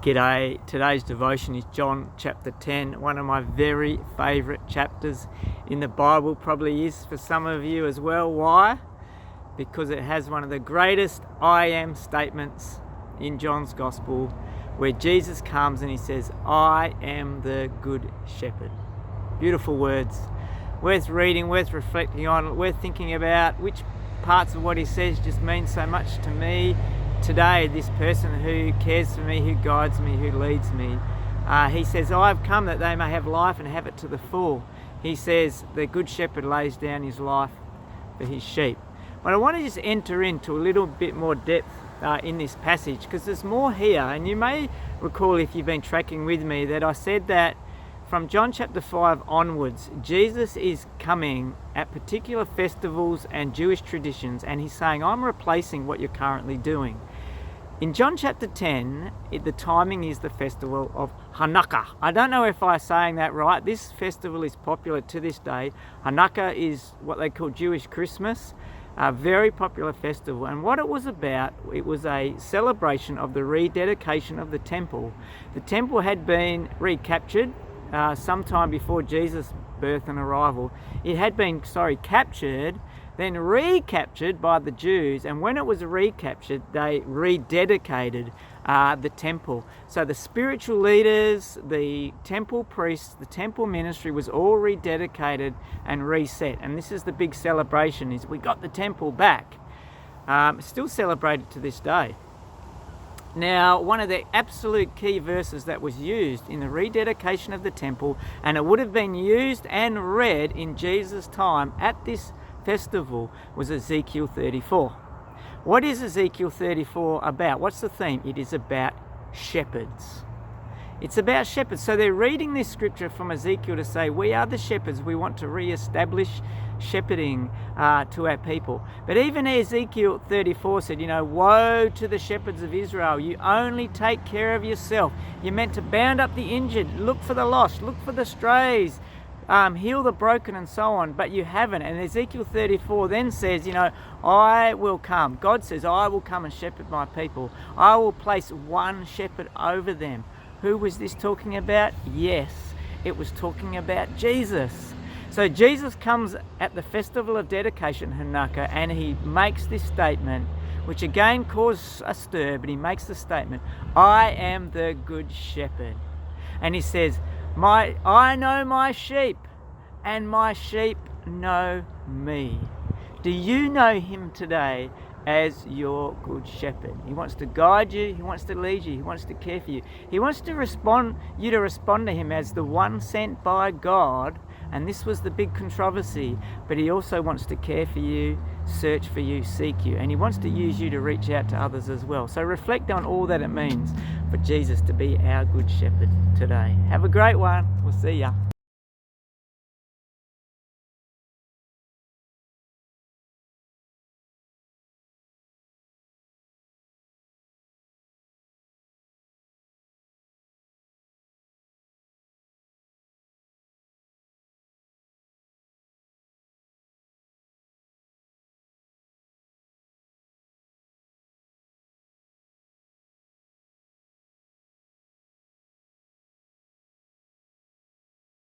G'day, today's devotion is John chapter 10, one of my very favourite chapters in the Bible, probably is for some of you as well. Why? Because it has one of the greatest I am statements in John's Gospel, where Jesus comes and he says, I am the good shepherd. Beautiful words, worth reading, worth reflecting on, worth thinking about which parts of what he says just mean so much to me today. This person who cares for me, who guides me, who leads me. He says, I've come that they may have life and have it to the full. He says, the good shepherd lays down his life for his sheep. But I want to just enter into a little bit more depth in this passage, because there's more here. And you may recall, if you've been tracking with me, that I said that from John chapter 5 onwards, Jesus is coming at particular festivals and Jewish traditions, and he's saying, I'm replacing what you're currently doing. In John chapter 10, the timing is the festival of Hanukkah. I don't know if I'm saying that right. This festival is popular to this day. Hanukkah is what they call Jewish Christmas, a very popular festival. And what it was about, it was a celebration of the rededication of the temple. The temple had been recaptured sometime before Jesus' birth and arrival. It had been, captured, then recaptured by the Jews, and when it was recaptured, they rededicated the temple. So the spiritual leaders, the temple priests, the temple ministry was all rededicated and reset. And this is the big celebration, is we got the temple back. Still celebrated to this day. Now, one of the absolute key verses that was used in the rededication of the temple, and it would have been used and read in Jesus' time at this festival, was Ezekiel 34. What is Ezekiel 34 about? What's the theme? It is about shepherds. It's about shepherds. So they're reading this scripture from Ezekiel to say, we are the shepherds. We want to re-establish shepherding to our people. But even Ezekiel 34 said, woe to the shepherds of Israel. You only take care of yourself. You're meant to bound up the injured, look for the lost, look for the strays, heal the broken and so on, but you haven't. And Ezekiel 34 then says, I will come. God says, I will come and shepherd my people. I will place one shepherd over them. Who was this talking about? Yes, it was talking about Jesus. So Jesus comes at the festival of dedication, Hanukkah, and he makes this statement, which again caused a stir, but he makes the statement, I am the good shepherd. And he says, I know my sheep, and my sheep know me. Do you know him today as your good shepherd? He wants to guide you, he wants to lead you, he wants to care for you. He wants to respond to him as the one sent by God, and this was the big controversy, but he also wants to care for you, search for you, seek you, and he wants to use you to reach out to others as well. So reflect on all that it means for Jesus to be our good shepherd today. Have a great one. We'll see ya.